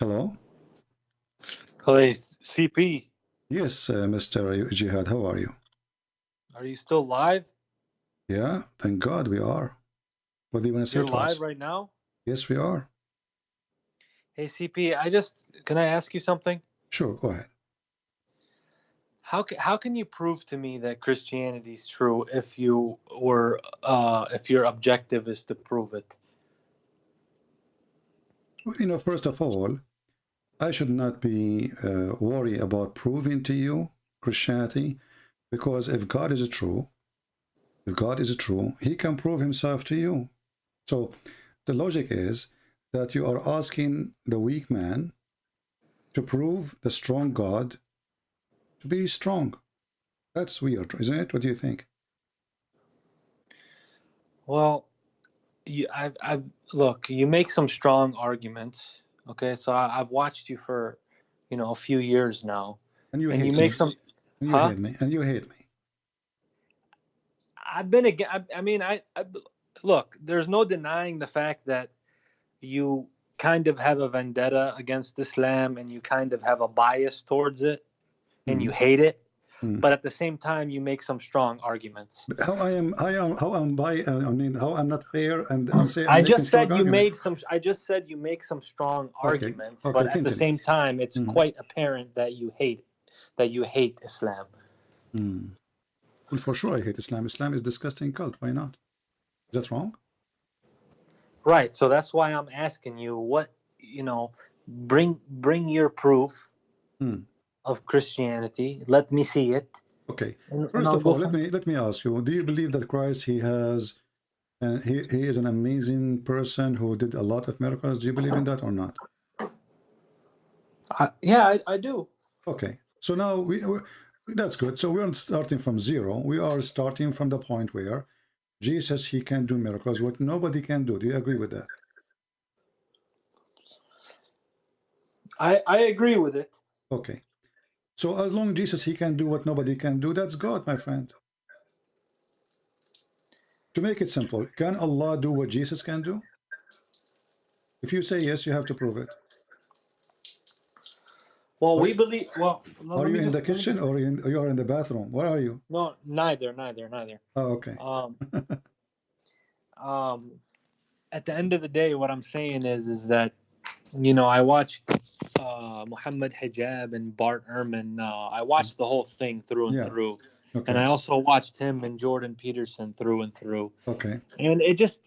Hello? Hey, CP, Yes, Mr. Jihad, how are you? are you still live? Yeah, thank God we are. What do you want to say You're to live us? right now? Yes, we are. Hey, CP, can I ask you something? Sure, go ahead. How can you prove to me that Christianity is true if your objective is to prove it? Well, first of all, I should not be worried about proving to you Christianity, because if God is true, he can prove himself to you. So the logic is that you are asking the weak man to prove the strong God to be strong. That's weird, isn't it? What do you think? Well, look, you make some strong arguments. Okay, so I've watched you for, a few years now, And you and you hate make me. some, And you huh? hate me. And you hate me. I've been again. I mean, look. There's no denying the fact that you kind of have a vendetta against Islam and you kind of have a bias towards it and you Mm. hate it, Mm. but at the same time you make some strong arguments. But how am I mean, how I'm not fair, and I'm making strong argument. I just said you make some strong Okay, arguments, but okay, at the continue. same time it's Mm. quite apparent that you hate Islam. Mm. Well, for sure, I hate Islam. Islam is disgusting cult. Why not? Is that wrong? Right, so that's why I'm asking you bring your proof Mm. of Christianity. Let me see it Okay. and First I'll of go all, from. let me ask you: do you believe that Christ he has and he is an amazing person who did a lot of miracles? Do you believe in that or not? Yeah, I do. Okay. So now that's good. So we aren't starting from zero. We are starting from the point where Jesus, he can do miracles, what nobody can do. Do you agree with that? I agree with it. Okay. So as long Jesus, he can do what nobody can do, that's God, my friend. To make it simple, can Allah do what Jesus can do? If you say yes, you have to prove it. Well, Are, we believe. Well, no, are you in the kitchen, or you are in the bathroom? Where are you? no, neither. Oh, okay. Um, um, at the end of the day, what I'm saying is that I watched Muhammad Hijab and Bart Ehrman. I watched the whole thing through and Yeah. through, and I Okay. also watched him and Jordan Peterson through and through. Okay. And it just,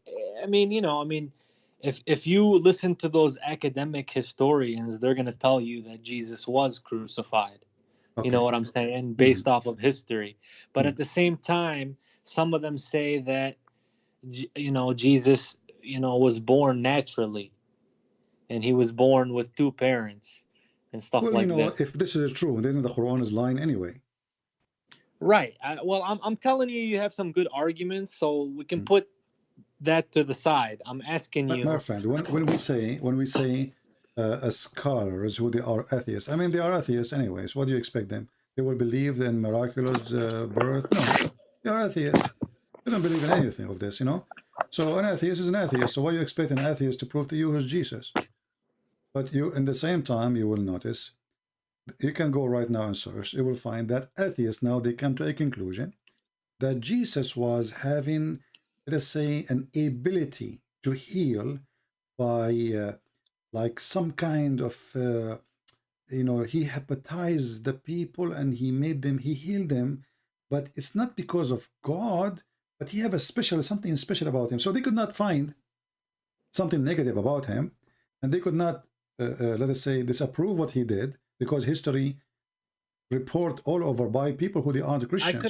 if you listen to those academic historians, they're going to tell you that Jesus was crucified. You know Okay. what I'm saying? Mm-hmm. Based off of history. But Mm-hmm. at the same time, some of them say that, Jesus, was born naturally and he was born with two parents and stuff Well, like this. if this is true, then the Quran is lying anyway. Right. Well, I'm telling you, you have some good arguments, so we can Mm. put that to the side. I'm asking My you. friend, when we say scholars who they are atheists, I mean they are atheists anyways. What do you expect them? They will believe in miraculous birth? No, they are atheists. They don't believe in anything of this. So an atheist is an atheist. So why you expect an atheist to prove to you who's Jesus? But you, in the same time, you will notice you can go right now and search. You will find that atheists now they come to a conclusion that Jesus was having, let us say, an ability to heal by like some kind of he hypnotized the people and he healed them, but it's not because of God, but he have a something special about him. So they could not find something negative about him, and they could not let us say disapprove what he did, because history report all over by people who they aren't Christians.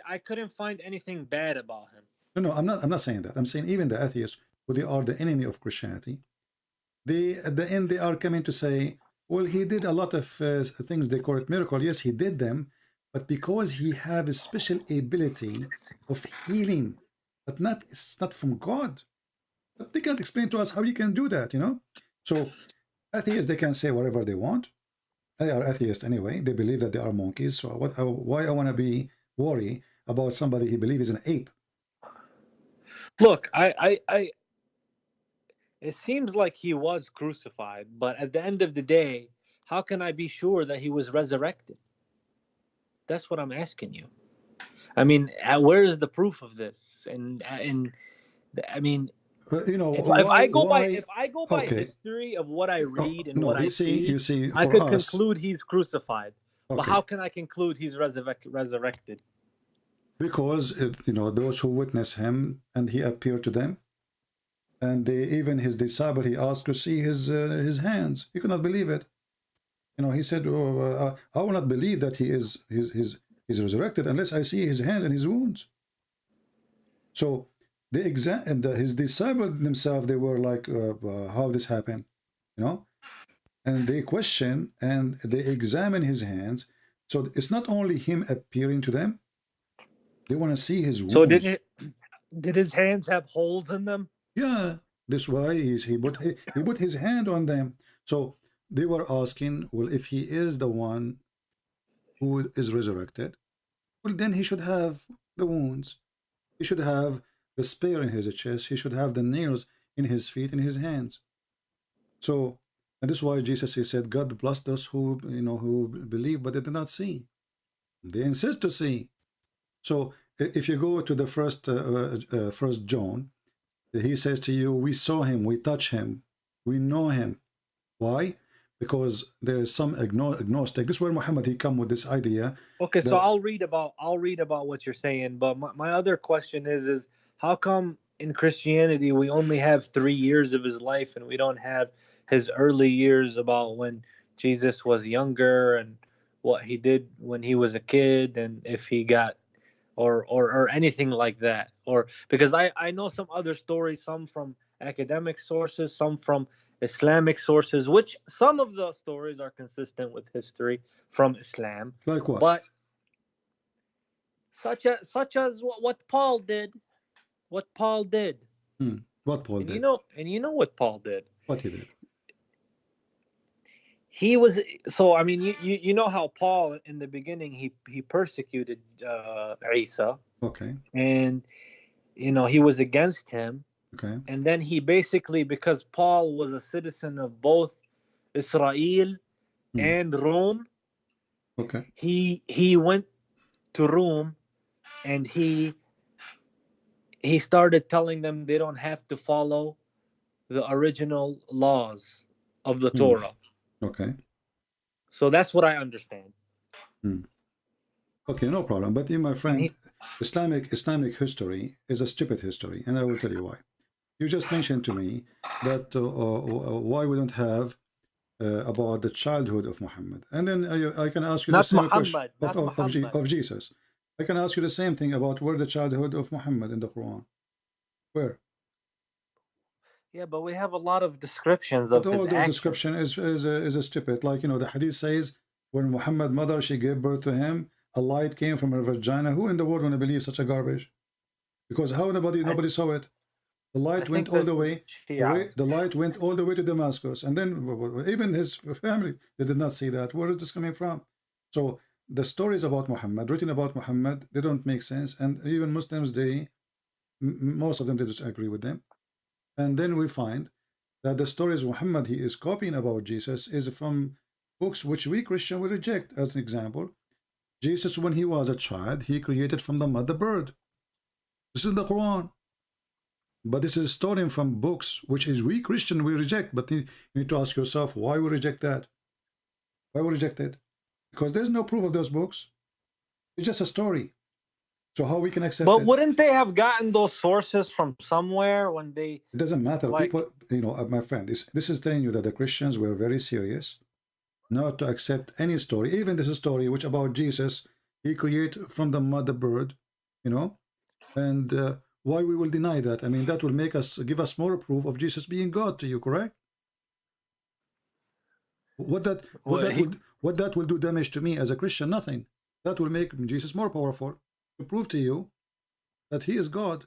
I couldn't find anything bad about him. No, I'm not saying that. I'm saying even the atheists who they are the enemy of Christianity, they at the end they are coming to say, well, he did a lot of things they call it miracle. Yes, he did them, but because he have a special ability of healing, but not it's not from God. But they can't explain to us how you can do that. So atheists they can say whatever they want. They are atheists anyway. They believe that they are monkeys. So why I want to be worried about somebody he believes is an ape? Look, It seems like he was crucified, but at the end of the day, how can I be sure that he was resurrected? That's what I'm asking you. I mean, where is the proof of this? And I mean, You know if I go by why? if I go by Okay. history of what I Oh, read and no, what I you see, see, I for could us, conclude he's crucified. But okay, how can I conclude he's resurrected? because you know those who witness him and he appeared to them, and they, even his disciple, he asked to see his hands. He could not believe it. You know, he said, oh, "I will not believe that he is he's resurrected unless I see his hand and his wounds." So the exam and his disciples themselves, they were like, "How this happened?" You know, and they question and they examine his hands. So it's not only him appearing to them; they want to see his So wounds. did his hands have holes in them? Yeah, this why he put his hand on them. So they were asking, well, if he is the one who is resurrected, well, then he should have the wounds. He should have the spear in his chest. He should have the nails in his feet and his hands. So, and this is why Jesus, he said, God bless those who, you know, who believe but they did not see. They insist to see. So if you go to the first John, he says to you, we saw him, we touch him, we know him. Why? Because there is some agnostic. This is where Muhammad, he come with this idea Okay, so that, I'll read about what you're saying, but my other question is how come in Christianity we only have 3 years of his life and we don't have his early years about when Jesus was younger and what he did when he was a kid and if he got or anything like that, or because I know some other stories, some from academic sources, some from Islamic sources, which some of the stories are consistent with history from Islam, like what? but such as what Paul did, what Paul did. What Paul And you did? know, what Paul did. What he did? He was so. I mean, you know how Paul in the beginning he persecuted Isa, Okay, and he was against him, okay, and then he basically, because Paul was a citizen of both Israel hmm. and Rome, Okay, he went to Rome and he started telling them they don't have to follow the original laws of the hmm. Torah. Okay, So that's what I understand. hmm. Okay, no problem. But you, my And friend, Islamic history is a stupid history, and I will tell you why. You just mentioned to me that why we don't have about the childhood of Muhammad, and then I can ask you the not same question Muhammad, not Muhammad. of Jesus. I can ask you the same thing about where the childhood of Muhammad in the Quran. Where? Yeah, but we have a lot of descriptions But of all his those actions. description is a stupid. Like, you know, the hadith says when Muhammad mother, she gave birth to him, a light came from her vagina. Who in the world want to believe such a garbage? Because how I nobody saw it. The I light went think all this the is way. Shias. The light went all the way to Damascus, and then even his family, they did not see that. Where is this coming from? So the stories about Muhammad, written about Muhammad, they don't make sense, and even Muslims, most of them, they disagree with them. And then we find that the stories Muhammad he is copying about Jesus is from books which we Christian will reject. As an example, Jesus, when he was a child, he created from the mother bird. This is the Quran. But this is stolen from books which is we Christian we reject. But you need to ask yourself why we reject that. Why we reject it? Because there's no proof of those books. It's just a story. So how we can accept But it? wouldn't they have gotten those sources from somewhere when they It doesn't matter. like? People, you know, my friend, this is telling you that the Christians were very serious not to accept any story, even this story which about Jesus, he created from the mother bird, you know, and why we will deny that? I mean, that will make us give us more proof of Jesus being God to you, correct? Well, What that will do damage to me as a Christian? Nothing. That will make Jesus more powerful to prove to you that he is God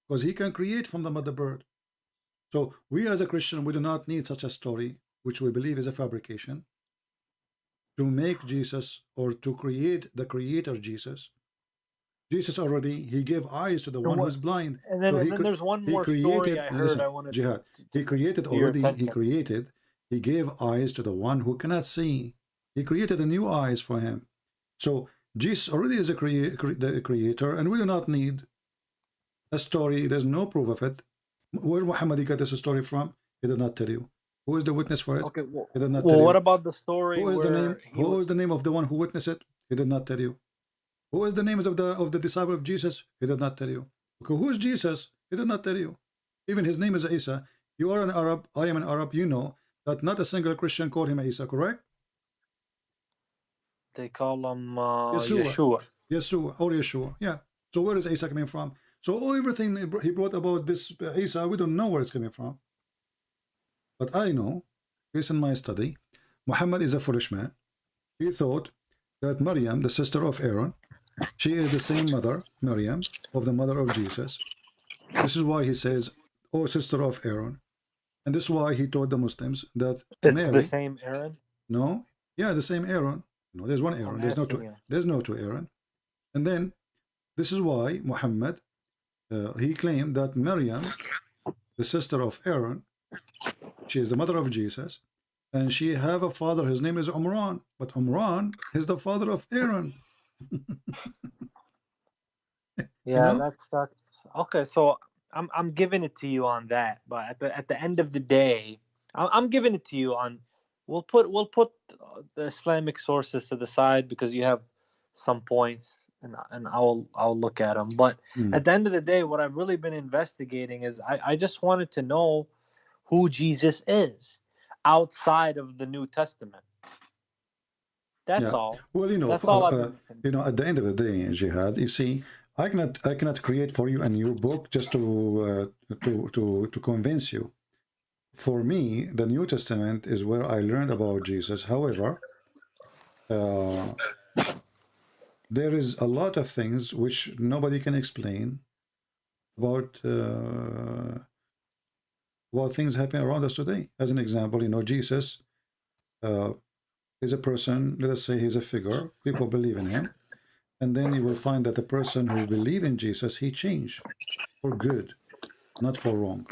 because he can create from the mother bird. So we as a Christian, we do not need such a story, which we believe is a fabrication, to make Jesus or to create the creator Jesus. Jesus already, he gave eyes to the And one what? who's blind. And then So and then there's one he more story created, I and heard. I listen, wanted Jihad, to he created your already, attention. he gave eyes to the one who cannot see. He created a new eyes for him. So Jesus already is the creator, and we do not need a story. There's no proof of it. Where Muhammad got this story from? He did not tell you. Who is the witness for it? Okay. Well, He did not tell what you. about the story Who is the name? where he Who was? is the name of the one who witnessed it? He did not tell you. Who is the names of the disciple of Jesus? He did not tell you. Okay, who is Jesus? He did not tell you. Even his name is Isa. You are an Arab. I am an Arab. You know that not a single Christian called him Isa. Correct? They call him Yeshua. Yeshua. Yeshua or Yeshua. Yeah. So where is Isa coming from? So everything he brought about this Isa, we don't know where it's coming from. But I know, based on my study, Muhammad is a foolish man. He thought that Maryam, the sister of Aaron, she is the same mother, Maryam, of the mother of Jesus. This is why he says, "Oh, sister of Aaron," and this is why he told the Muslims that It's the Mary, same Aaron. no, yeah, the same Aaron. No, there's one Aaron. I'm There's no asking two. you. There's no two Aaron. And then this is why Muhammad he claimed that Maryam, the sister of Aaron, she is the mother of Jesus, and she have a father. His name is Umran, but Umran is the father of Aaron. You Yeah, know? that's okay. So I'm giving it to you on that, but at the end of the day, I'm giving it to you on. We'll put the Islamic sources to the side because you have some points, and I'll look at them. But Mm. at the end of the day, what I've really been investigating is I just wanted to know who Jesus is outside of the New Testament. That's Yeah. all. Well, That's all I've been looking. at the end of the day, Jihad, you see, I cannot create for you a new book just to convince you. For me, the New Testament is where I learned about Jesus. However, uh, there is a lot of things which nobody can explain about things happening around us today. As an example, Jesus uh, is a person. Let us say he's a figure. People believe in him. And then you will find that the person who believe in Jesus, he changed for good, not for wrong.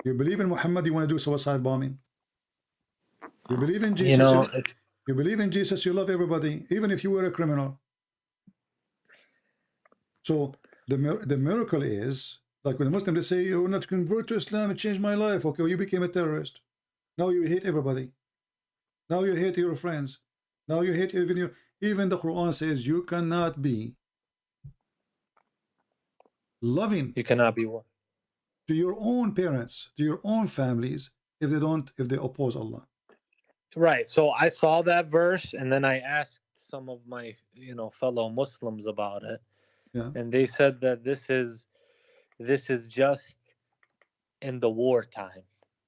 You believe in Muhammad, you want to do suicide bombing. You believe in You Jesus, know, you believe in Jesus, you love everybody, even if you were a criminal. So the miracle is, like when the Muslims they say, "You're not convert to Islam, it changed my life." Okay, well, you became a terrorist. Now you hate everybody. Now you hate your friends. Now you hate even the Quran says you cannot be loving you cannot be one. to your own parents, to your own families, if they oppose Allah. Right. So I saw that verse and then I asked some of my, fellow Muslims about it. Yeah. And they said that this is just in the wartime.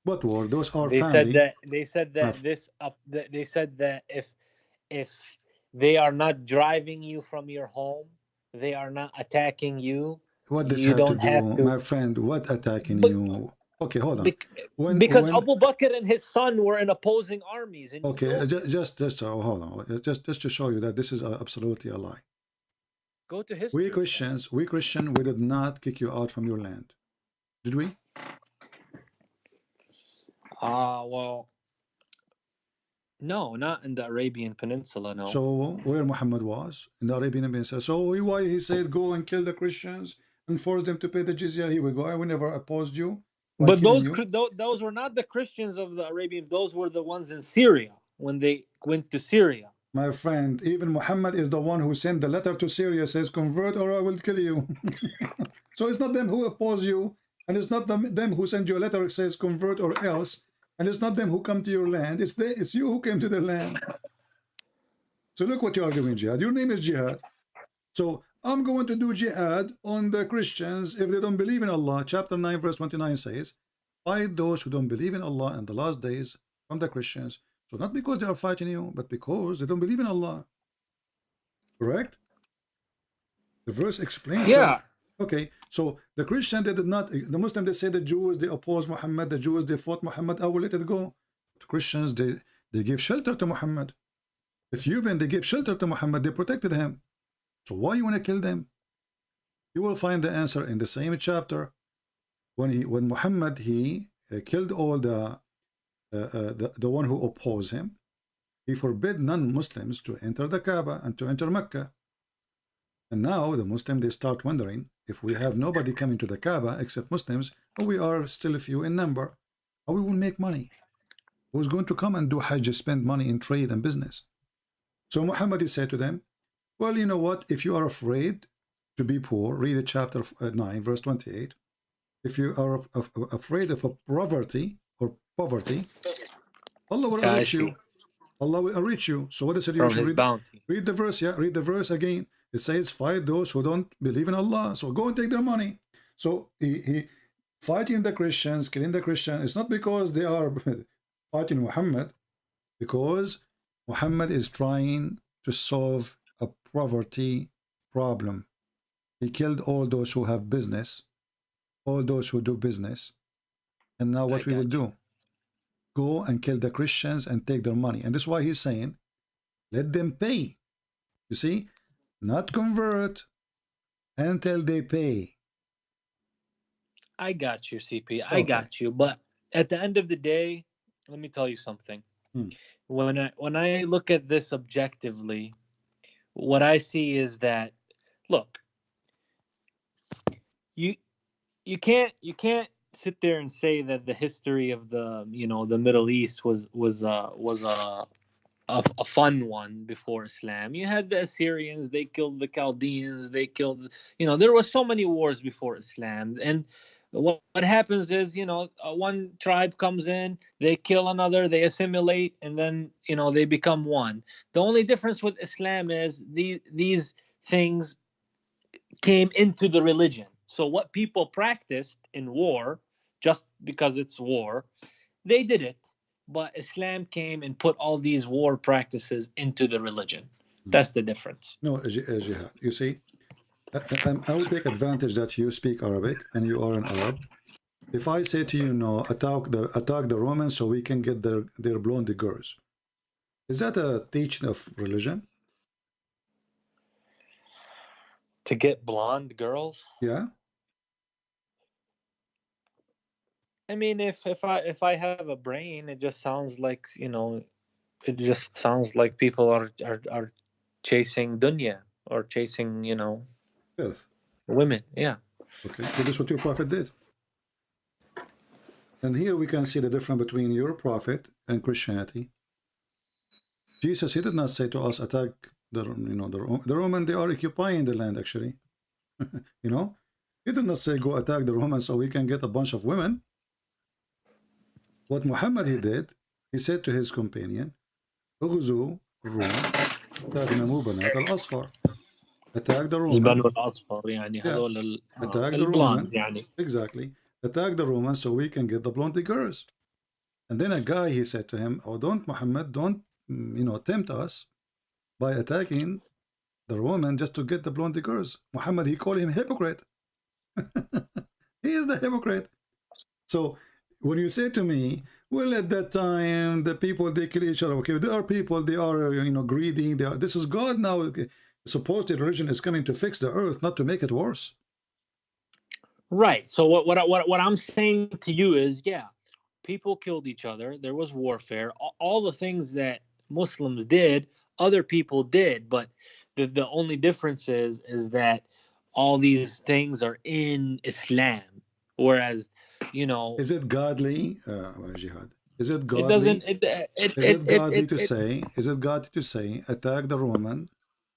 What war? Those are They said family. that they said that if they are not driving you from your home, they are not attacking you, What this you have to don't have do, to. my friend? What attacking But you? Okay, hold on. bec- because When Abu Bakr and his son were in opposing armies, and you okay, know this. just hold on, just to show you that this is absolutely a lie. Go to We history. Christians, we did not kick you out from your land, did we? Well, no, not in the Arabian Peninsula, no. So where Muhammad was in the Arabian Peninsula. So why he said go and kill the Christians and force them to pay the jizya? Here we go. I will never opposed you by But killing those you. those were not the Christians of the Arabian. Those were the ones in Syria when they went to Syria. My friend, even Muhammad is the one who sent the letter to Syria, says, convert or I will kill you. So it's not them who oppose you, and it's not them who send you a letter says, convert or else, and it's not them who come to your land, it's you who came to their land. So look what you are doing, Jihad. Your name is Jihad. So I'm going to do Jihad on the Christians if they don't believe in Allah. Chapter 9, verse 29 says, fight those who don't believe in Allah in the last days from the Christians. So not because they are fighting you, but because they don't believe in Allah. Correct? The verse explains Yeah. itself. Okay, so the Christian, they did not, the Muslim, they say the Jews, they oppose Muhammad, the Jews, they fought Muhammad, I will let it go. The Christians, they give shelter to Muhammad. Ethiopian, they gave shelter to Muhammad, they protected him. So why you want to kill them? You will find the answer in the same chapter when Muhammad killed all the one who opposed him. He forbid non-Muslims to enter the Kaaba and to enter Mecca. And now the Muslims, they start wondering, if we have nobody coming to the Kaaba except Muslims, and we are still a few in number, how we will make money? Who's going to come and do Hajj, spend money in trade and business? So Muhammad said to them, well, you know what? If you are afraid to be poor, read chapter 9, verse 28. If you are afraid of a poverty, Allah will Yeah, I enrich see. you. Allah will enrich you. So what is the From solution? his bounty. Read the verse, yeah. Read the verse again. It says, fight those who don't believe in Allah. So go and take their money. So he fighting the Christians, killing the Christians. It's not because they are fighting Muhammad, because Muhammad is trying to solve a poverty problem. He killed all those who have business, all those who do business. And now what we will do? Go and kill the Christians and take their money. And this is why he's saying, let them pay. You see, not convert until they pay. I got you, CP. I got you. But at the end of the day, let me tell you something. When I look at this objectively, what I see is that, look, you can't sit there and say that the history of the Middle East was a fun one before Islam. You had the Assyrians, they killed the Chaldeans, they killed, there was so many wars before Islam. And what happens is, one tribe comes in, they kill another, they assimilate, and then, they become one. The only difference with Islam is these things came into the religion. So what people practiced in war, just because it's war, they did it. But Islam came and put all these war practices into the religion. That's the difference. No, Jihad. You see, I will take advantage that you speak Arabic and you are an Arab. If I say to you, no, attack the Romans so we can get their blonde girls, is that a teaching of religion? To get blonde girls? Yeah. I mean, if I have a brain, it just sounds like it just sounds like people are chasing dunya or chasing Yes. women. Yeah. Okay. But this is what your prophet did. And here we can see the difference between your prophet and Christianity. Jesus, he did not say to us, attack the Roman. They are occupying the land, actually. He did not say, go attack the Romans so we can get a bunch of women. What Muhammad he did, he said to his companion, اغزوا الروم تغنموا بنات الأصفر. Attack the Roman. البنو الأصفر يعني هذول attack the Roman. يعني. Exactly. Attack the Romans so we can get the blonde girls. And then a guy, he said to him, oh, don't Muhammad, don't tempt us by attacking the Roman just to get the blonde girls. Muhammad, he called him hypocrite. He is the hypocrite. So when you say to me, well, at that time, the people, they kill each other. Okay, there are people, they are, greedy. This is God now. Supposedly religion is coming to fix the earth, not to make it worse. Right. So what I'm saying to you is, yeah, people killed each other. There was warfare. All the things that Muslims did, other people did. But the only difference is that all these things are in Islam. Whereas, is it godly, Jihad? Is it godly? It doesn't. Is it godly to say? Is it godly to say attack the Roman,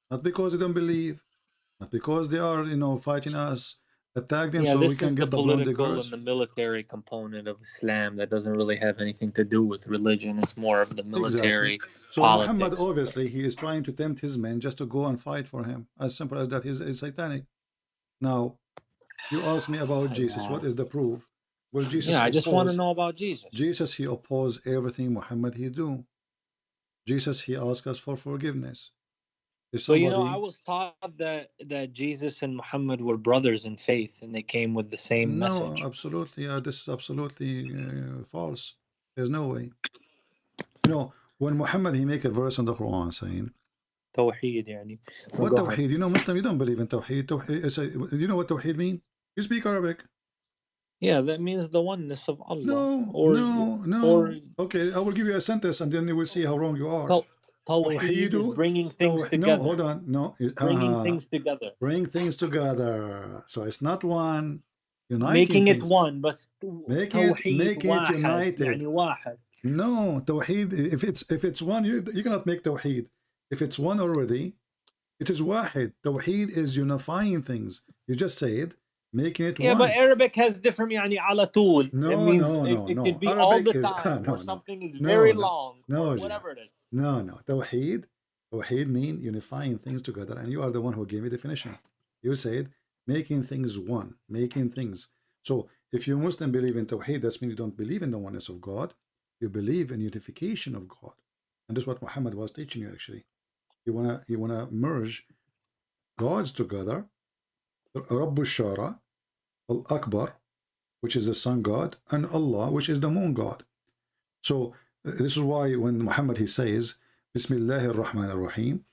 not because they don't believe, not because they are fighting us? Attack them so we can get the blonde girls. And the military component of Islam that doesn't really have anything to do with religion. It's more of the military. Exactly. So politics. Muhammad, obviously, he is trying to tempt his men just to go and fight for him. As simple as that. He's satanic. Now, you ask me about Jesus. What is the proof? Well, Jesus. Yeah, I just want to know about Jesus. Jesus, he opposed everything Muhammad he do. Jesus, he asked us for forgiveness. Somebody... But I was taught that Jesus and Muhammad were brothers in faith, and they came with the same message. No, absolutely. Yeah, this is absolutely false. There's no way. When Muhammad he make a verse in the Quran saying, توحيد يعني. What Go ahead. Tawheed? You know, Muslim, you don't believe in Tawheed. You know what Tawheed mean? You speak Arabic? Yeah, that means the oneness of Allah, No, or no, or no. Okay, I will give you a sentence and then you will see how wrong you are. tawheed is Tawheed, bringing things no, together. hold on. No, Bringing things together. bring things together. So it's not one, uniting Making it things. one, بس توحيد Make it واحد united. يعني واحد. No, Tawheed, if it's one, you cannot make Tawheed. If it's one already, it is Wahid. Tawheed is unifying things. You just said, making it Yeah, but one. Arabic has different يعني على طول. It No, means no, no, it could no. be all Arabic the is time, no, or no, something is no, very no, long, no, or Jihad. whatever it is. No. Tawheed mean unifying things together, and you are the one who gave me definition. You said making things one, making things. So if you Muslim believe in Tawheed, that means you don't believe in the oneness of God. You believe in unification of God, and that's what Muhammad was teaching you. Actually, you wanna merge gods together. Rabbu Shara, Al Akbar, which is the sun god, and Allah, which is the moon god. So this is why when Muhammad he says Bismillahir Rahmanir Rahim,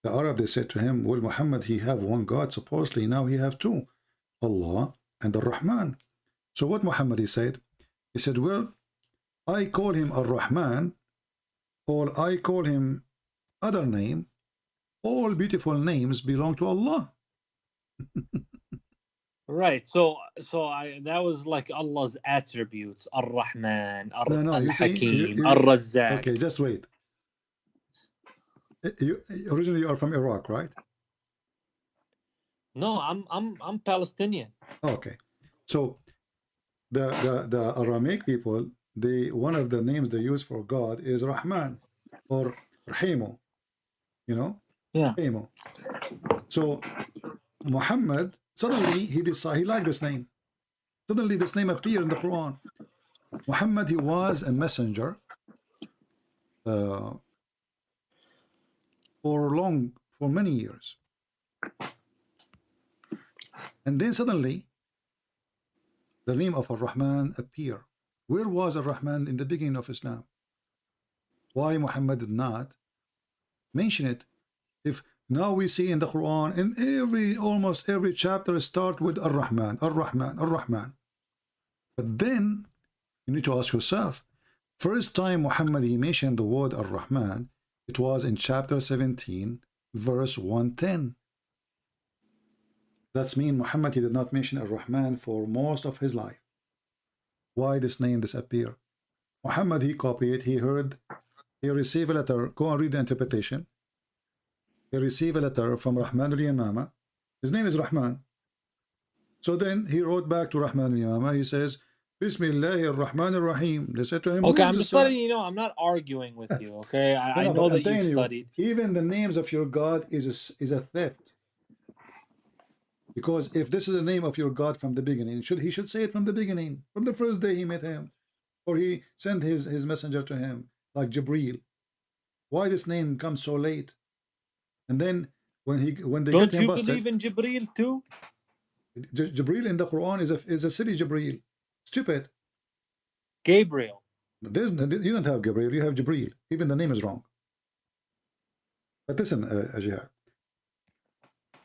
the Arab they said to him, well, Muhammad he have one God, supposedly now he have two, Allah and the Rahman. So what Muhammad he said, well, I call him Ar-Rahman, or I call him other name. All beautiful names belong to Allah. Right. So that was like Allah's attributes: Ar-Rahman, No, you see, Al-Hakim, Ar-Razzaq. okay, just wait. You originally you are from Iraq, right? No, I'm Palestinian. Okay, so the Aramaic people, one of the names they use for God is Rahman or Rahimu, you know, Yeah. Rahimu. So Muhammad suddenly he decided he liked this name. Suddenly this name appeared in the Quran. Muhammad he was a messenger for many years, and then suddenly the name of Ar-Rahman appeared. Where was Ar-Rahman in the beginning of Islam? Why Muhammad did not mention it? If now we see in the Quran, in almost every chapter start with Ar-Rahman, Ar-Rahman, Ar-Rahman. But then you need to ask yourself, first time Muhammad he mentioned the word Ar-Rahman, it was in chapter 17, verse 110. That's mean Muhammad he did not mention Ar-Rahman for most of his life. Why this name disappear? Muhammad he copied, he heard, he received a letter. Go and read the interpretation. He received a letter from Rahman al-Yamama. His name is Rahman. So then he wrote back to Rahman al-Yamama. He says, Bismillahir Rahmanir Rahim. They said to him, okay, I'm just letting you know, I'm not arguing with you, okay? I know that you studied. Even the names of your God is a theft. Because if this is the name of your God from the beginning, he should say it from the beginning, from the first day he met him, or he sent his messenger to him, like Jibreel. Why this name comes so late? And then when they don't get him you busted, believe in Jibreel too? Jibreel in the Quran is a silly Jibreel. Stupid. Gabriel. You don't have Gabriel, you have Jibreel. Even the name is wrong. But listen, Jihad.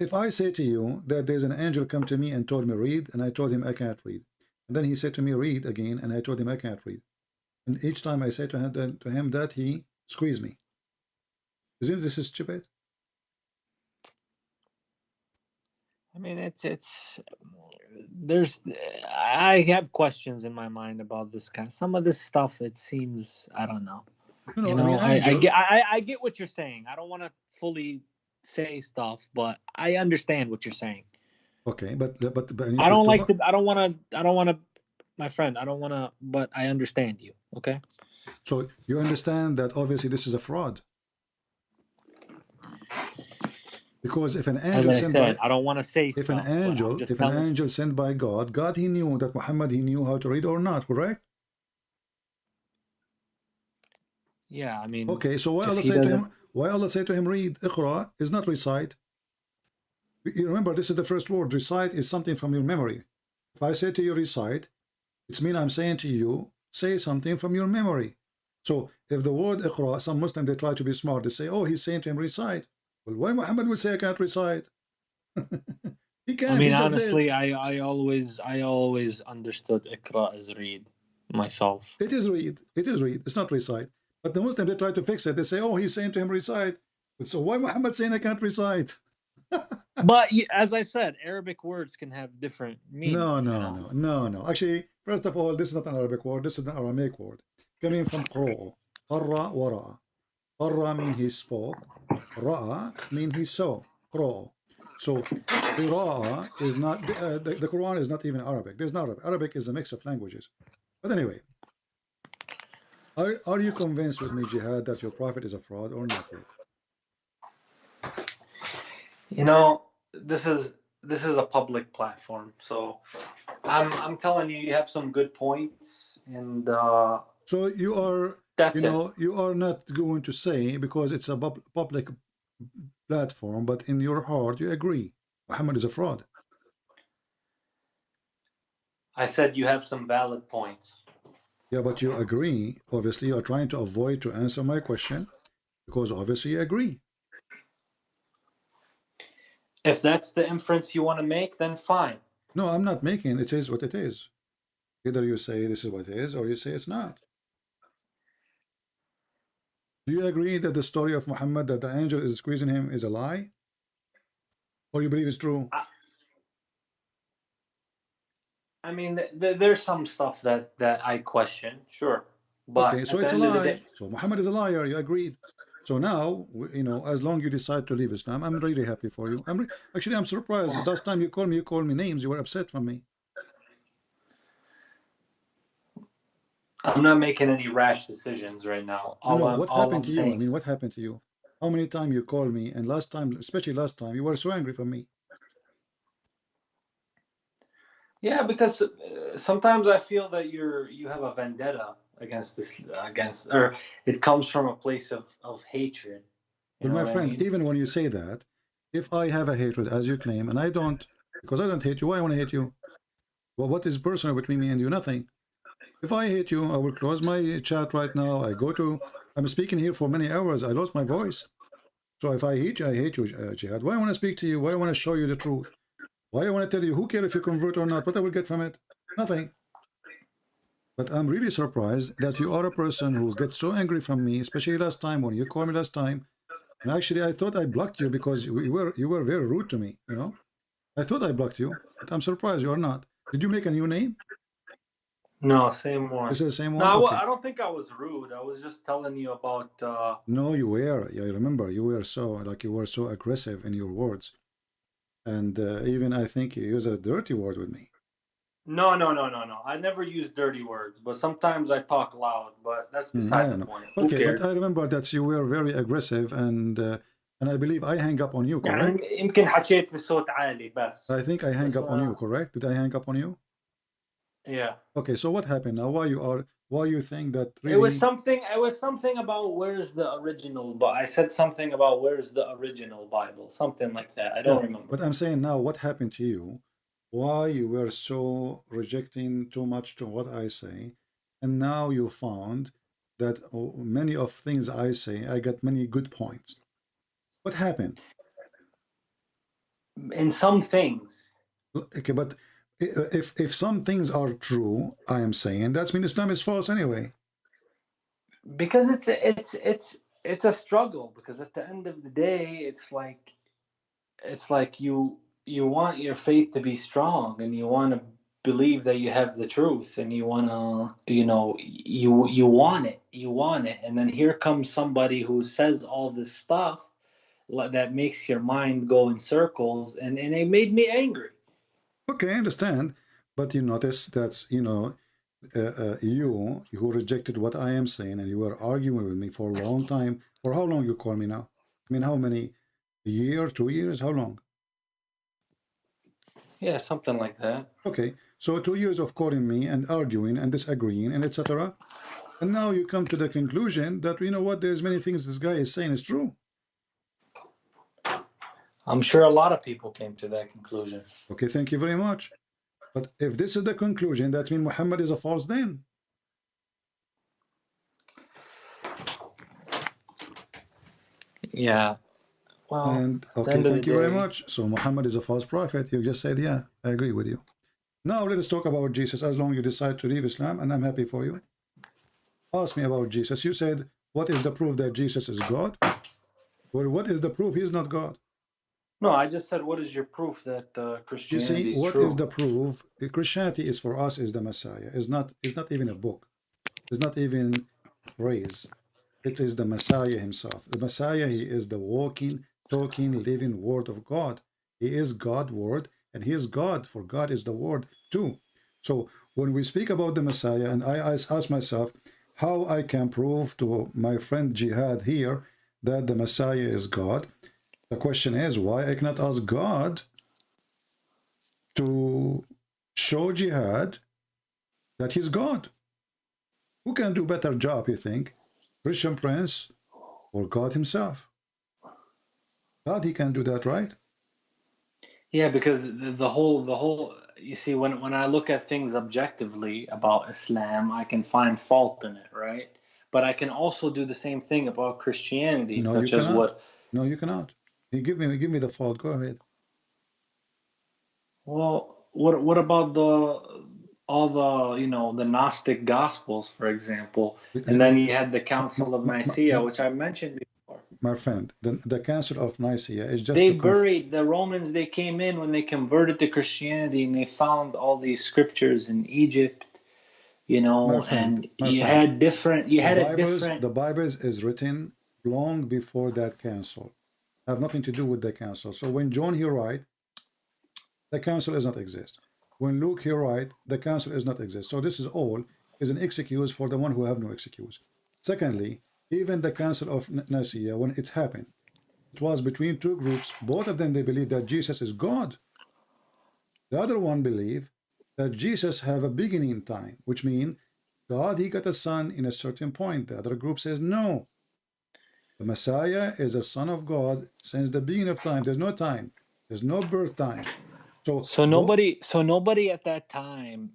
If I say to you that there's an angel come to me and told me read, and I told him I can't read, and then he said to me read again, and I told him I can't read, and each time I say to him that, he squeezed me. Isn't this stupid? I mean, I have questions in my mind about this some of this stuff. It seems, I don't know. I get what you're saying. I don't want to fully say stuff, but I understand what you're saying. Okay, but I don't want to, my friend. I don't want to, but I understand you. Okay. So you understand that obviously this is a fraud. Because if an angel I don't want to say if stuff, an angel sent by God he knew that Muhammad he knew how to read or not, correct? Yeah, I mean. Okay, so why Allah say to him read? Iqra is not recite. You remember this is the first word. Recite is something from your memory. If I say to you recite, it's mean I'm saying to you say something from your memory. So if the word Iqra, some Muslims they try to be smart, they say, oh, he's saying to him recite. Well, why Muhammad would say I can't recite? He I can. He mean, just did. honestly, I always understood Iqra as read myself. It is read. It is read. It's not recite. But the Muslims, they try to fix it. They say, oh, he's saying to him recite. So why Muhammad saying I can't recite? But as I said, Arabic words can have different No, meanings, you no, know. no, no, no. Actually, first of all, this is not an Arabic word. This is an Aramaic word coming from qro'o. Qarra wa ra'a. Qarra mean he spoke. Ra'a mean he saw. Qro'o. So qira'a is not, the Quran is not even Arabic. There's not Arabic. Arabic is a mix of languages. But anyway, are you convinced with me, Jihad, that your prophet is a fraud or not yet? You know, this is a public platform, so I'm telling you, you have some good points, and So you are, that's it. you are not going to say because it's a public platform, but in your heart you agree Muhammad is a fraud. I said you have some valid points. Yeah, but you agree. Obviously, you are trying to avoid to answer my question because obviously you agree. If that's the inference you want to make, then fine. No, I'm not making it is what it is. Either you say this is what it is or you say it's not. Do you agree that the story of Muhammad that the angel is squeezing him is a lie? Or you believe it's true? I mean, there's some stuff that I question, sure, but Okay, so at the it's a end of the day, lie. So Muhammad is a liar. You agreed. So now, as long you decide to leave Islam, I'm really happy for you. Actually, I'm surprised. Last time you called me names. You were upset from me. I'm not making any rash decisions right now. No, All no. I'm What all happened I'm to you? I saying, mean, what happened to you? How many times you called me? And last time, especially last time, you were so angry from me. yeah, because sometimes I feel that you have a vendetta against this against or it comes from a place of hatred. You Well, know my what I friend, mean? even when you say that, if I have a hatred as you claim, and I don't, because I don't hate you, why I want to hate you? Well, what is personal between me and you? Nothing. If I hate you, I will close my chat right now. I'm speaking here for many hours. I lost my voice. So if I hate you, Jihad. Why I want to speak to you? Why I want to show you the truth? Why I want to tell you? Who cares if you convert or not? What I will get from it? Nothing. But I'm really surprised that you are a person who gets so angry from me, especially last time when you called me last time. And actually, I thought I blocked you because you were very rude to me. I thought I blocked you, but I'm surprised you are not. Did you make a new name? No, same This one. is the same No, one. Okay. I don't think I was rude. I was just telling you about. No, you were. Yeah, I remember you were so aggressive in your words, and even I think you use a dirty word with me. No, no, no, no, no. I never use dirty words, but sometimes I talk loud. But that's I beside the don't know. point. Who Okay, but cares? I remember that you were very aggressive, and I believe I hang up on you, correct? يعني يمكن حكيت بصوت عالي بس. I think I hang بس up on you, ما. correct? Did I hang up on you? Yeah. Okay, so what happened now? Why you think that It was really? something. It was something about where's the original. But I said something about where's the original Bible, something like that. I Yeah, don't remember. but I'm saying now, what happened to you? Why you were so rejecting too much to what I say, and now you found that many of things I say, I got many good points. What happened? In some things, Okay, but if some things are true, I am saying that means Islam is false anyway. because it's a struggle. Because at the end of the day, it's like you want your faith to be strong, and you want to believe that you have the truth, and you want to you want it, and then here comes somebody who says all this stuff that makes your mind go in circles, and it made me angry. Okay, I understand, but you notice that's you who rejected what I am saying, and you were arguing with me for a long time. For how long you call me now? I mean, how many? A year, 2 years? How long? Yeah, something like that. Okay, so 2 years of calling me and arguing and disagreeing and etc. And now you come to the conclusion that you know what? There's many things this guy is saying is true. I'm sure a lot of people came to that conclusion. Okay, thank you very much. But if this is the conclusion, that means Muhammad is a false then. Yeah. Well, And at the okay, end of the thank you very day, much. So Muhammad is a false prophet. You just said, yeah, I agree with you. Now let us talk about Jesus. As long as you decide to leave Islam, and I'm happy for you. Ask me about Jesus. You said, what is the proof that Jesus is God? Well, what is the proof he's not God? no, I just said, what is your proof that You see, Christianity is what is true? the proof? Christianity is for us is the Messiah. It's not even a book. It's not even a phrase. It is the Messiah himself. The Messiah, he is the walking, talking, living word of God. He is God word, and he is God, for God is the word too. So when we speak about the Messiah, and I ask myself how I can prove to my friend Jihad here that the Messiah is God, the question is why I cannot ask God to show Jihad that he's God. Who can do better job, you think? Christian Prince or God himself? God, he can do that, right? Yeah, because the whole you see when I look at things objectively about Islam, I can find fault in it, right? But I can also do the same thing about Christianity, No, you such as cannot. what No, you cannot. You give me the fault. Go ahead. well, what about the all the the Gnostic Gospels, for example, and then you had the My, Council of my, my, Nicaea, my which I mentioned before. my friend, the Council of Nicaea is just They to conf. buried the Romans. They came in when they converted to Christianity, and they found all these scriptures in Egypt, and My friend, you had a different. The Bibles is written long before that council. Have nothing to do with the council. So when John here write, the council does not exist. When Luke here write, the council does not exist. So this is all is an excuse for the one who have no excuse. Secondly, even the council of Nicaea, when it happened, it was between two groups. Both of them, they believe that Jesus is God. The other one believe that Jesus have a beginning in time, which means God, he got a son in a certain point. The other group says, no, the Messiah is a son of God since the beginning of time. There's no time. There's no birth time. So So nobody at that time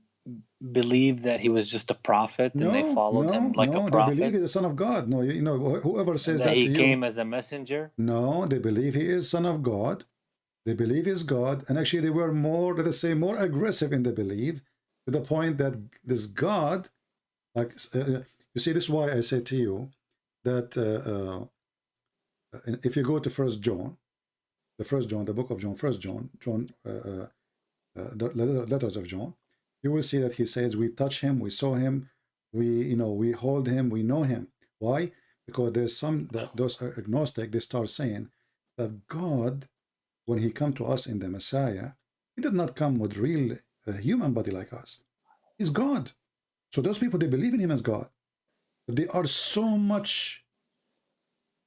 believed that he was just a prophet, and they followed him like a they believe prophet, he's the son of God. No, whoever and says that that he to you, came as a messenger. no, they believe he is son of God. They believe he's God, and actually they were more, let us say, more aggressive in the belief to the point that this God, like you see, this is why I say to you that if you go to First John, the book of John, First John, the letters of John, you will see that he says we touch him, we saw him, we hold him, we know him. Why? Because there's some that those are agnostic, they start saying that God, when he come to us in the Messiah, he did not come with real human body like us. He's God. So those people, they believe in him as God. But they are so much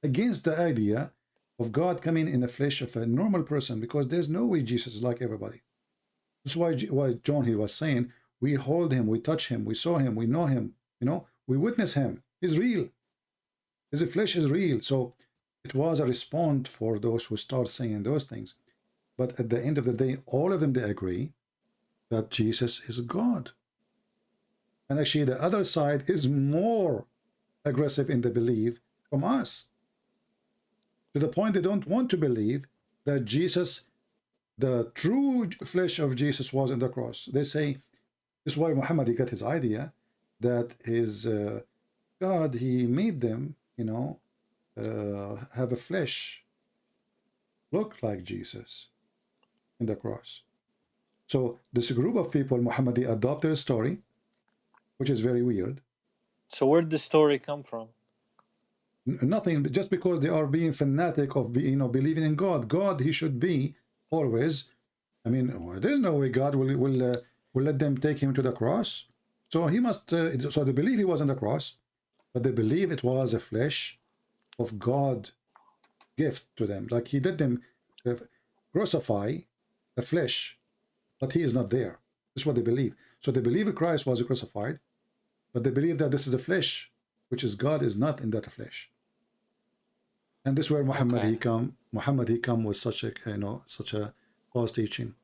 against the idea of God coming in the flesh of a normal person because there's no way Jesus is like everybody. That's why John he was saying, we hold him, we touch him, we saw him, we know him, we witness him. He's real. His flesh is real. So it was a response for those who start saying those things. But at the end of the day, all of them, they agree that Jesus is God. And actually, the other side is more aggressive in the belief from us, to the point they don't want to believe that Jesus, the true flesh of Jesus, was on the cross. They say, this is why Muhammad he got his idea that his God, he made them, have a flesh look like Jesus in the cross. So this group of people, Muhammad, they adopt their story, which is very weird. So where did the story come from? Nothing, just because they are being fanatic of believing in God. God, he should be always. I mean, there's no way God will let them take him to the cross. So he must. So they believe he was on the cross, but they believe it was a flesh of God gift to them. Like he did them crucify a flesh, but he is not there. This is what they believe. So they believe Christ was crucified, but they believe that this is the flesh, which is God is not in that flesh. And this is where Okay. Muhammad he come with such a such a false teaching.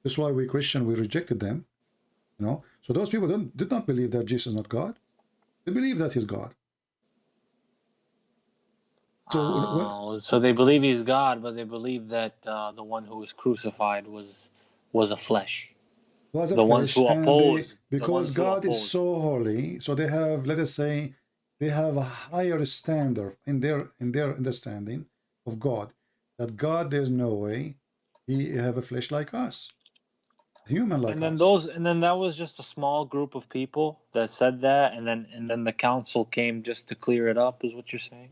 This is why we Christian we rejected them. So those people did not believe that Jesus is not God. They believe that he's God. So So they believe he's God, but they believe that the one who was crucified was a flesh. was a The ones flesh, who and they, oppose, the because ones who God is oppose. so holy, so they have, let us say, they have a higher standard in their understanding of God. That God, there's no way he have a flesh like us, human like us. And then that was just a small group of people that said that, and then the council came just to clear it up, is what you're saying?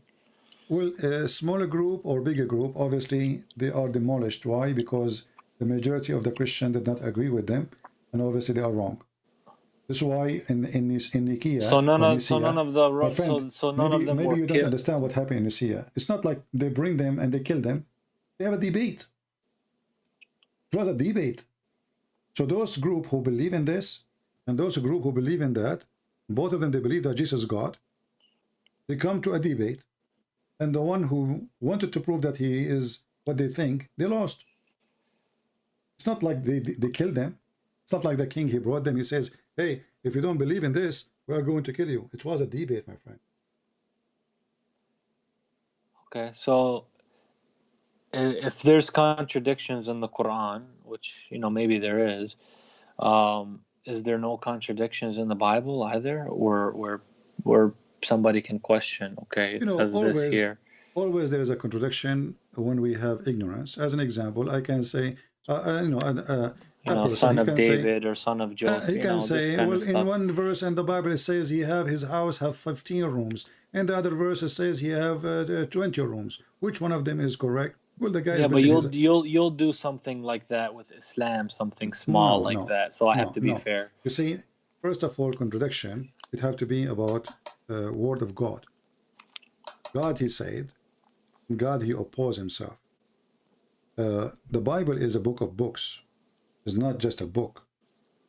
Well, a smaller group or bigger group, obviously, they are demolished. Why? Because the majority of the Christian did not agree with them, and obviously they are wrong. This is why in Nicaea or So none Nicaea, of the my friend, so none of maybe them maybe were you don't killed. understand what happened in Nicaea. It's not like they bring them and they kill them. They have a debate. It was a debate. So those group who believe in this and those group who believe in that, both of them they believe that Jesus is God. They come to a debate, and the one who wanted to prove that he is what they think, they lost. It's not like they killed them. It's not like the king, he brought them. He says, hey, if you don't believe in this, we are going to kill you. It was a debate, my friend. Okay, so if there's contradictions in the Quran, which maybe there is there no contradictions in the Bible either, where somebody can question? Okay, it You know, says this here. always there is a contradiction when we have ignorance. As an example, I can say, a person, Son of David or son of he Joseph, can this say, kind of well, in stuff. one verse in the Bible it says he have his house have 15 rooms, and the other verse it says he have 20 rooms. Which one of them is correct? Well, the guy is Yeah, but building his. you'll do something like that with Islam, something small No, like no, that. So I have no, to be no. fair. You see, first of all, contradiction, it have to be about word of God. God, he said, God, he opposed himself. The Bible is a book of books. It's not just a book.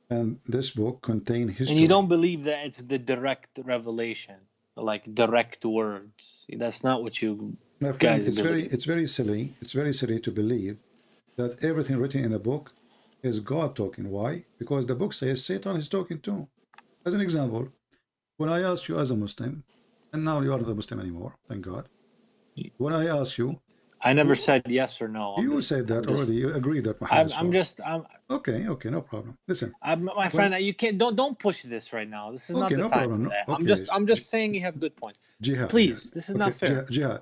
And this book contain And you don't history. believe that it's the direct revelation, like direct words. That's not what you My friend, guys believe. it's very silly. It's very silly to believe that everything written in a book is God talking. Why? Because the book says Satan is talking too. As an example, when I ask you as a Muslim, and now you are not a Muslim anymore, thank God. When I ask you, I never who, said yes or no. you said that already. You agree that Muhammad is false. Okay, okay, no problem. Listen, My when friend, you can't don't push this right now. This is not okay, the no time problem. for No, that. okay, I'm just saying you have good points. jihad, jihad. Please, this is Okay, not fair. jihad.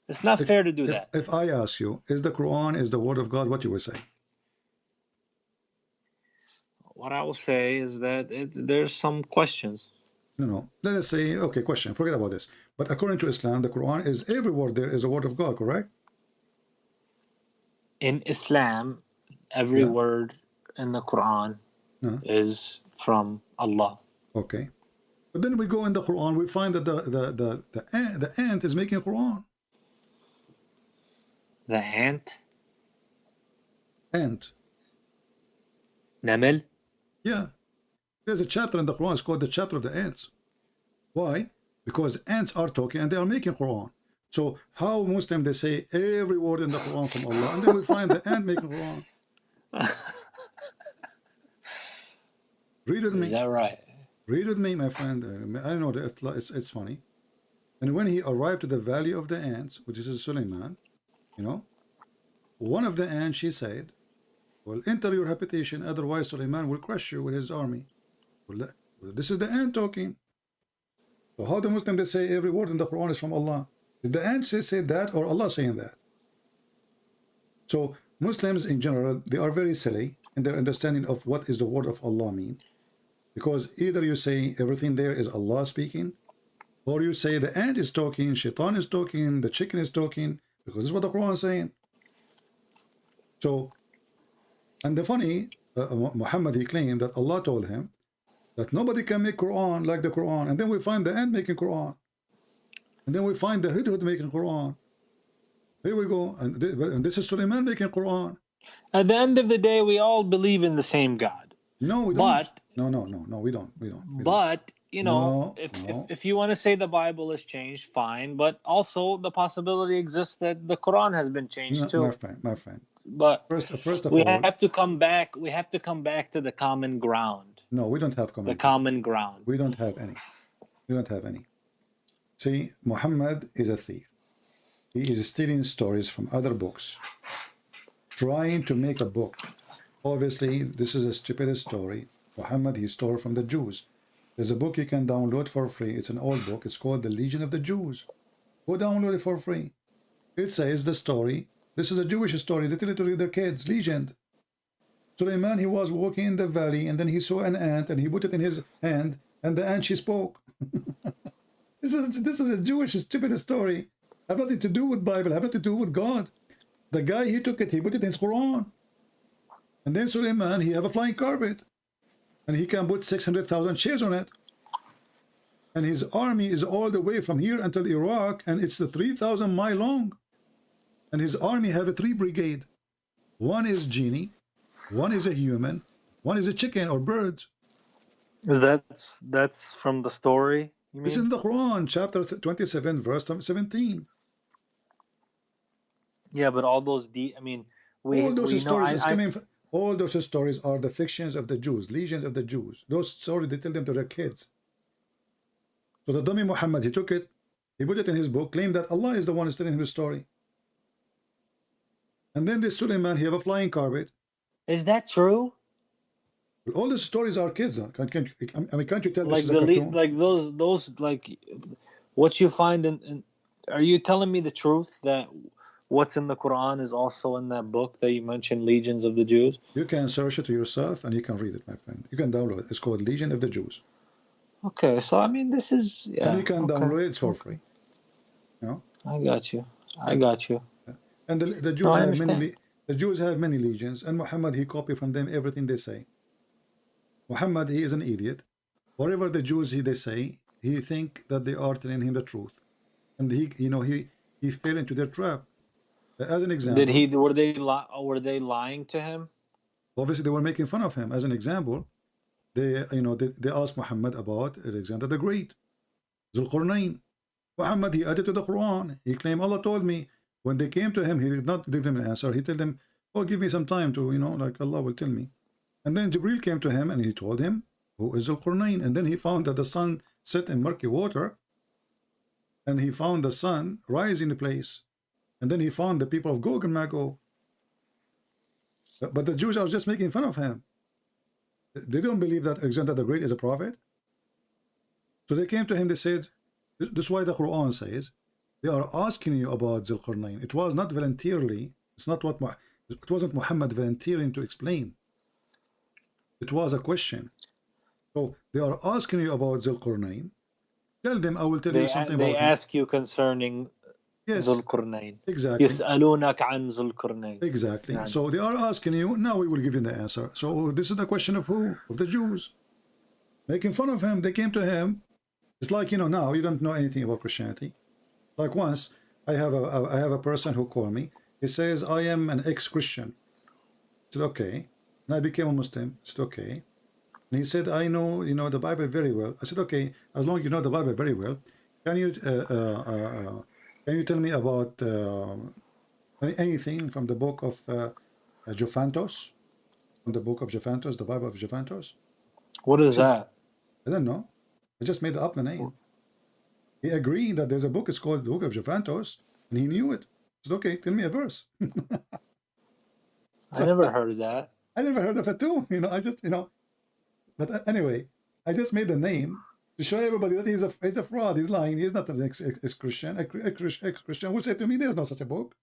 It's not If fair to do if that. if I ask you, is the Quran is the word of God? What you will say? What I will say is that there's some questions. No, no. Let us say, okay, question. Forget about this. But according to Islam, the Quran is every word there is a word of God, correct? In Islam, every Yeah. word in the Quran No. is from Allah. Okay. But then we go in the Quran, we find that the ant is making Quran. The ant, Ant. Namil. Yeah. There's a chapter in the Quran. It's called the chapter of the ants. Why? Because ants are talking and they are making Quran. So how Muslim they say every word in the Quran from Allah, and then we find the ant making Quran. Read with Is me. that right? Read with me, my friend. I know that it's funny. And when he arrived to the valley of the ants, which is Suleiman, you know, one of the ants, she said, well, enter your habitation, otherwise Suleiman will crush you with his army. Well, this is the ant talking. So how the Muslim they say every word in the Quran is from Allah? Did the ant say that or Allah saying that? So Muslims in general, they are very silly in their understanding of what is the word of Allah mean. Because either you say everything there is Allah speaking, or you say the ant is talking, shaitan is talking, the chicken is talking, because this is what the Quran is saying. So, and the funny, Muhammad, he claimed that Allah told him that nobody can make Quran like the Quran. And then we find the ant making Quran. And then we find the hudhud making Quran. Here we go. And this is Suleiman making Quran. At the end of the day, we all believe in the same God. No, we don't. But No, we don't. We don't. but No, if you want to say the Bible has changed, fine. But also the possibility exists that the Quran has been changed no, too. my friend. But First of we all, have to come back. We have to come back to the common ground. no, we don't have The common ground. common ground. We don't have any. We don't have any. See, Muhammad is a thief. He is stealing stories from other books, trying to make a book. Obviously, this is a stupid story. Muhammad, he stole from the Jews. There's a book you can download for free. It's an old book. It's called The Legion of the Jews. Go download it for free. It says the story. This is a Jewish story. They tell it to their kids. Legend. Suleiman, he was walking in the valley, and then he saw an ant, and he put it in his hand, and the ant, she spoke. This is a Jewish stupid story. Have nothing to do with Bible. Have nothing to do with God. The guy, he took it. He put it in his Quran. And then Suleiman, he have a flying carpet. And he can put 600,000 shares on it. And his army is all the way from here until Iraq, and it's the 3,000 mile long. And his army have a 3 brigade. One is genie, one is a human, one is a chicken or bird. That's from the story, you mean? It's in the Quran, chapter 27, verse 17. Yeah, but all those All those stories is I coming from, all those stories are the fictions of the Jews, legions of the Jews. Those stories, they tell them to their kids. So the dummy Muhammad, he took it, he put it in his book, claimed that Allah is the one who's telling him the story. And then this Suleiman, he have a flying carpet. Is that true? All the stories are kids. Can't you tell Like this is a cartoon? like those like what you find in are you telling me the truth that what's in the Quran is also in that book that you mentioned, Legions of the Jews? You can search it yourself and you can read it, my friend. You can download it. It's called Legion of the Jews. Okay, so I mean this is And you can download it, it's for free. You know? I got you. I got you. And the Jews No, I have understand. the Jews have many legions, and Muhammad, he copied from them everything they say. Muhammad, he is an idiot. Whatever the Jews they say, he think that they are telling him the truth, and he fell into their trap. As an example, were they lying to him? obviously they were making fun of him. As an example, they asked Muhammad about Alexander the Great, Zulqarnain. Muhammad, he added to the Quran. He claimed Allah told me. When they came to him, he did not give him an answer. He told them, "Oh, give me some time to, like Allah will tell me." And then Jibril came to him and he told him, "Who is Zulqarnain?" And then he found that the sun set in murky water, and he found the sun rise in place, and then he found the people of Gog and Magog. But the Jews are just making fun of him. They don't believe that Alexander the Great is a prophet. So they came to him. They said, "This is why the Quran says." They are asking you about Zulqarnain. It was not voluntarily. It's not what it wasn't Muhammad volunteering to explain. It was a question. So they are asking you about Zulqarnain. Tell them, I will tell you something about They him. ask you concerning Yes, Zulqarnain. exactly. يسألونك عن Zulqarnain. Exactly. So they are asking you. Now we will give you the answer. So this is the question of who? Of the Jews. Making fun of him. They came to him. It's like, now you don't know anything about Christianity. Like once, I have a person who called me. He says, I am an ex-Christian. I said, okay. And I became a Muslim. I said, okay. And he said, I know, the Bible very well. I said, okay, as long as you know the Bible very well, can you tell me about anything from the book of Jophantos? From the book of Jophantos, the Bible of Jophantos? What is that? I don't know. I just made up the name. He agreed that there's a book, it's called the Book of Jophantos, and he knew it. I said, okay, tell me a verse. I never heard of that. I never heard of it too. I just, But anyway, I just made the name to show everybody that he's a fraud. He's lying. He's not an ex-Christian. Ex-Christian will say to me, there's no such a book.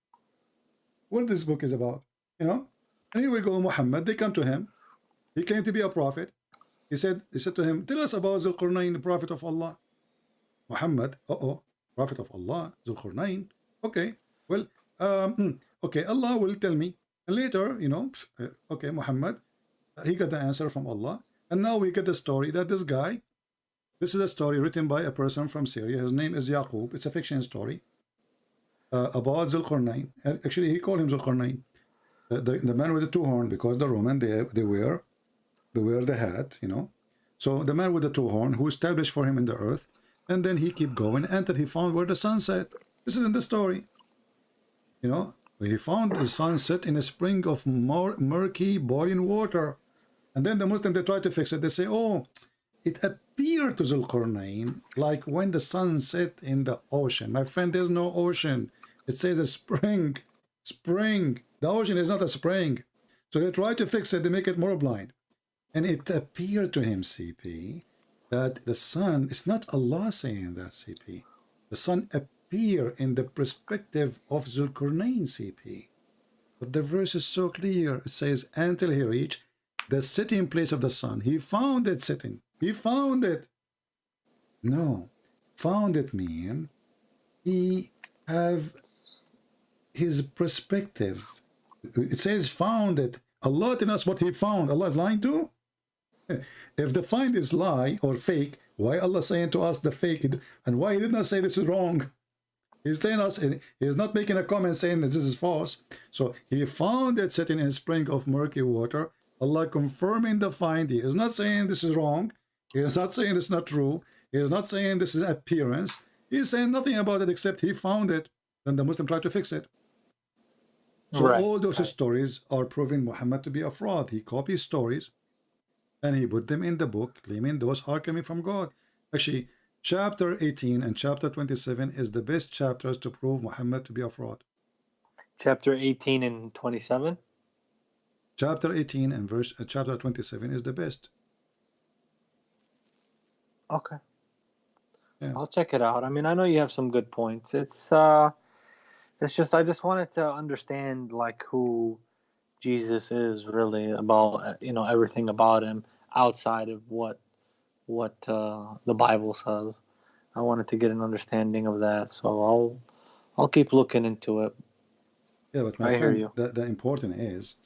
What this book is about, And here we go, Muhammad. They come to him. He claimed to be a prophet. They said to him, tell us about Zulqarnain, the prophet of Allah. Muhammad, prophet of Allah, Zulqarnain. Okay, well, okay, Allah will tell me. And later, okay, Muhammad, he got the answer from Allah. And now we get the story that this is a story written by a person from Syria. His name is Yaqub. It's a fiction story about Zulqarnain. Actually, he called him Zulqarnain. The man with the 2 horns, because the Roman, they wear the hat, So the man with the 2 horns, who established for him in the earth, and then he kept going until he found where the sun set. This is in the story. He found the sun set in a spring of murky boiling water. And then the Muslims, they try to fix it. They say, oh, it appeared to Zulqarnain like when the sun set in the ocean. My friend, there's no ocean. It says a spring. Spring. The ocean is not a spring. So they try to fix it, they make it more blind. And it appeared to him, CP, that the sun, it's not Allah saying that, CP. The sun appear in the perspective of Zulkarnain, CP. But the verse is so clear. It says, until he reached the sitting place of the sun. He found it sitting. He found it. No. Found it mean he have his perspective. It says found it. Allah telling us what he found. Allah is lying too? If the find is lie or fake, why Allah saying to us the fake? And why he did not say this is wrong? He's telling us, he's not making a comment saying that this is false. So he found it sitting in a spring of murky water. Allah confirming the find. He is not saying this is wrong. He is not saying this is not true. He is not saying this is appearance. He is saying nothing about it except he found it. Then the Muslim tried to fix it. So Right. all those stories are proving Muhammad to be a fraud. He copies stories and he put them in the book, claiming those are coming from God. Actually, chapter 18 and chapter 27 is the best chapters to prove Muhammad to be a fraud. Chapter 18 and 27? Chapter 18 and chapter 27 is the best. Okay. Yeah. I'll check it out. I mean, I know you have some good points. It's just I just wanted to understand like who Jesus is really about, everything about him outside of what the Bible says. I wanted to get an understanding of that, so I'll keep looking into it. Yeah, but my I hear friend, you. the important is,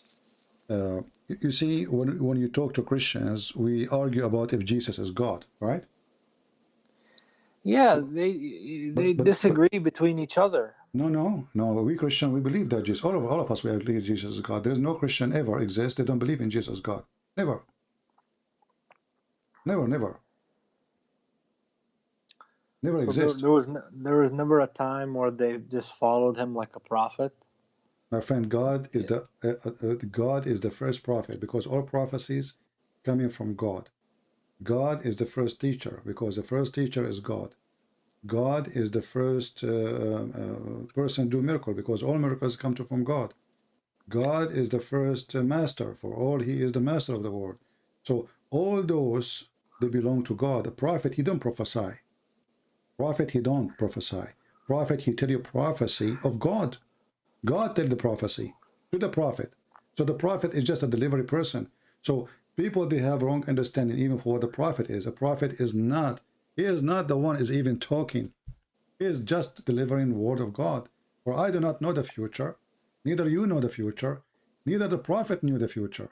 you see, when you talk to Christians, we argue about if Jesus is God, right? Yeah, they But disagree between each other. no. We Christian, we believe that Jesus. All of us, we agree Jesus is God. There is no Christian ever exists. They don't believe in Jesus God. Never. Never So exist. there was never a time where they just followed him like a prophet. My friend, God is God is the first prophet because all prophecies coming from God. God is the first teacher because the first teacher is God. God is the first person to do miracle because all miracles come from God. God is the first master for all. He is the master of the world. So all those, they belong to God. The prophet, he don't prophesy. Prophet, he don't prophesy. Prophet, he tell you prophecy of God. God tell the prophecy to the prophet. So the prophet is just a delivery person. So people, they have wrong understanding even for what the prophet is. A prophet is not, he is not the one is even talking. He is just delivering word of God. For I do not know the future, neither you know the future, neither the prophet knew the future.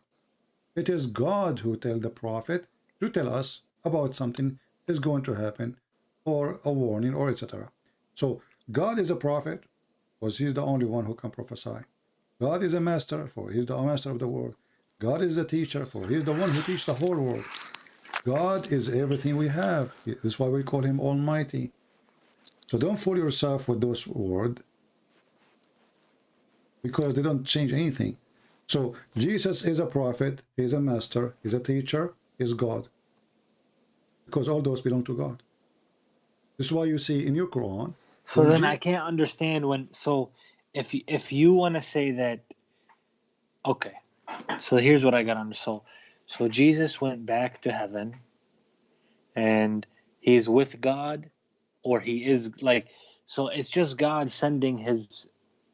It is God who tell the prophet to tell us about something is going to happen, or a warning, or etc. So God is a prophet, because he's the only one who can prophesy. God is a master, for he's the master of the world. God is the teacher, for he's the one who teaches the whole world. God is everything we have. That's why we call him Almighty. So don't fool yourself with those words, because they don't change anything. So Jesus is a prophet, he's a master, he's a teacher, he's God. Because all those belong to God. This is why you see in your Quran. So then I can't understand if you want to say that, okay. So here's what I got under. So Jesus went back to heaven and he's with God, or he is like, so it's just God sending his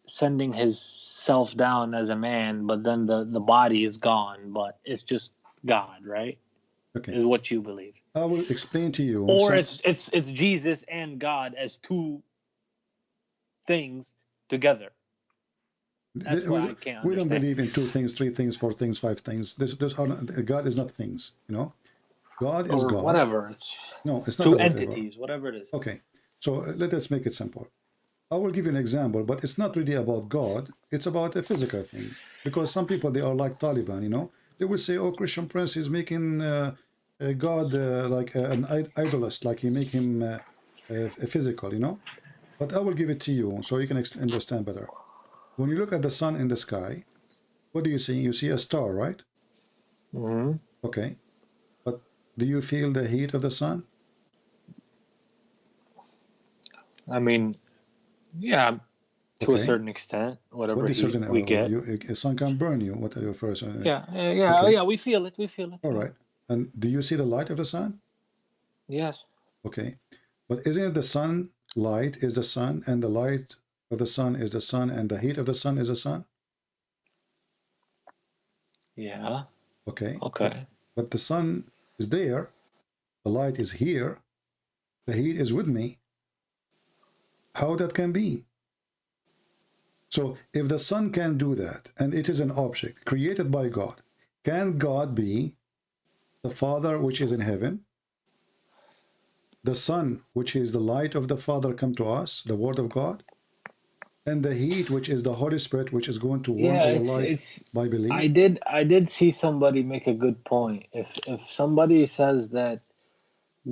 self down as a man, but then the body is gone, but it's just God, right? Okay. Is what you believe. I will explain to you. Or it's Jesus and God as two things together. That's why I can't understand. We don't believe in 2 things, 3 things, 4 things, 5 things. This are not, God is not things, you know. God is or God. whatever. No, it's not two a whatever. entities, whatever it is. Okay, so let's make it simple. I will give you an example, but it's not really about God. It's about a physical thing. Because some people, they are like Taliban, you know. They will say, oh, Christian Prince is making God like an idolist, like he make him physical, you know. But I will give it to you so you can understand better. When you look at the sun in the sky, what do you see? You see a star, right? Mm-hmm. Okay. But do you feel the heat of the sun? I mean, yeah, To a Okay. certain extent, whatever What is certain? we get. A sun can burn you. What are your first? Yeah, oh Okay. yeah, we feel it, we feel it. All Yeah. right. And do you see the light of the sun? Yes. Okay. But isn't it the sun light is the sun, and the light of the sun is the sun, and the heat of the sun is the sun? Yeah. Okay. Okay. But the sun is there, the light is here, the heat is with me. How that can be? So if the sun can do that, and it is an object created by God, can God be the Father which is in heaven? The Son, which is the light of the Father, come to us, the Word of God, and the heat, which is the Holy Spirit, which is going to warm Yeah, our it's life it's by I belief. did see somebody make a good point. If somebody says that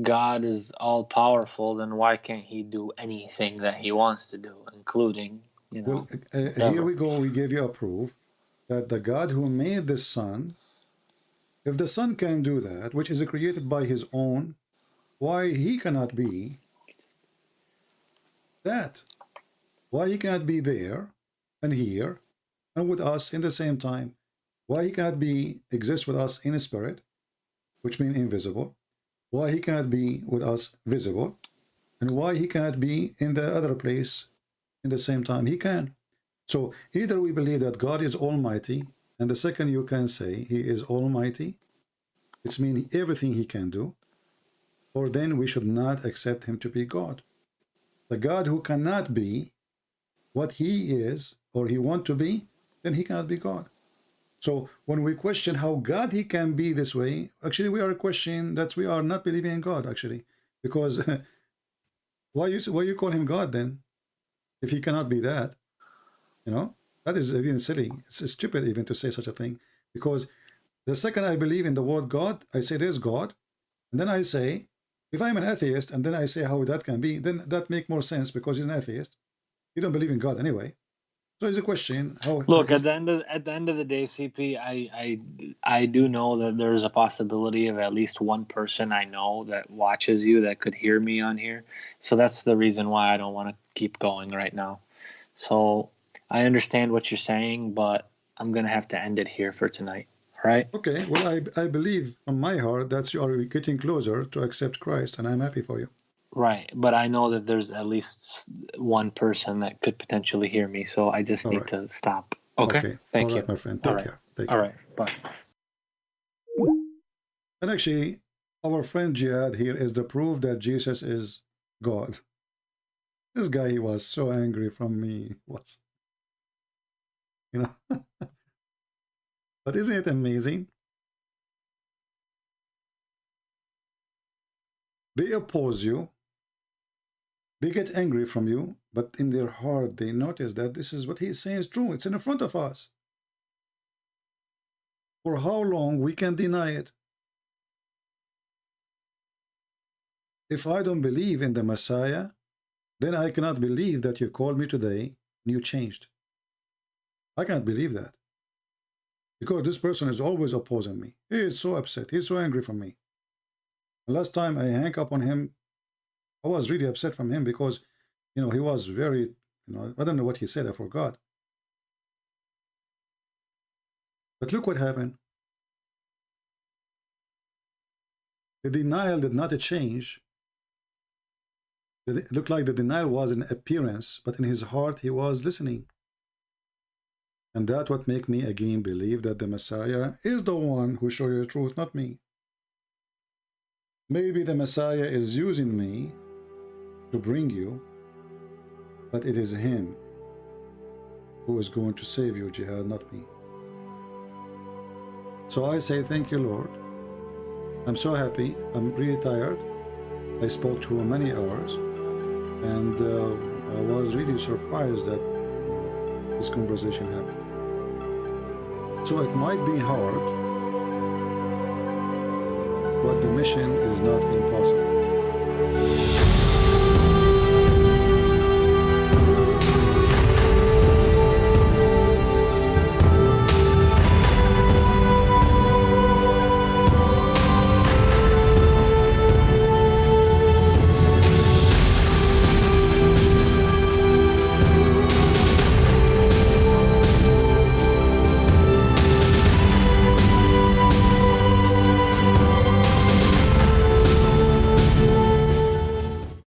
God is all powerful, then why can't he do anything that he wants to do, including, Well, here whatever? we go. We gave you a proof that the God who made the sun, if the sun can do that, which is created by his own, why he cannot be that? Why he cannot be there and here and with us in the same time? Why he cannot be exist with us in spirit, which means invisible? Why he cannot be with us visible? And why he cannot be in the other place in the same time? He can. So either we believe that God is almighty, and the second you can say he is almighty, it's meaning everything he can do, or then we should not accept him to be God. The God who cannot be what he is or he want to be, then he cannot be God. So when we question how God he can be this way, actually we are questioning that we are not believing in God actually, because why you call him God then if he cannot be that? You know, that is even silly. It's stupid even to say such a thing, because the second I believe in the word God, I say there's God, and then I say if I'm an atheist and then I say how that can be, then that make more sense because he's an atheist. He don't believe in God anyway. So it's a question how Look, is at the end of the day, CP, I do know that there's a possibility of at least one person I know that watches you that could hear me on here. So that's the reason why I don't want to keep going right now. So I understand what you're saying, but I'm gonna have to end it here for tonight. All right? okay. Well, I believe from my heart that you are getting closer to accept Christ, and I'm happy for you. Right. But I know that there's at least one person that could potentially hear me, so I just All need right. to stop. Okay? Okay. All Thank you. right, my friend. All Take right. care. Take All care. right. Bye. And actually, our friend Jihad here is the proof that Jesus is God. This guy, he was so angry from me. Was, you know. But isn't it amazing? They oppose you. They get angry from you, but in their heart, they notice that this is what he is saying is true. It's in front of us. For how long we can deny it? If I don't believe in the Messiah, then I cannot believe that you called me today and you changed. I can't believe that. Because this person is always opposing me. He is so upset. He's so angry from me. The last time I hang up on him, I was really upset from him because, he was very, I don't know what he said. I forgot. But look what happened. The denial did not change. It looked like the denial was an appearance, but in his heart, he was listening. And that what make me again believe that the Messiah is the one who show you the truth, not me. Maybe the Messiah is using me to bring you, but it is him who is going to save you, Jihad, not me. So I say thank you, Lord. I'm so happy. I'm really tired. I spoke to him many hours, and I was really surprised that this conversation happened. So it might be hard, but the mission is not impossible.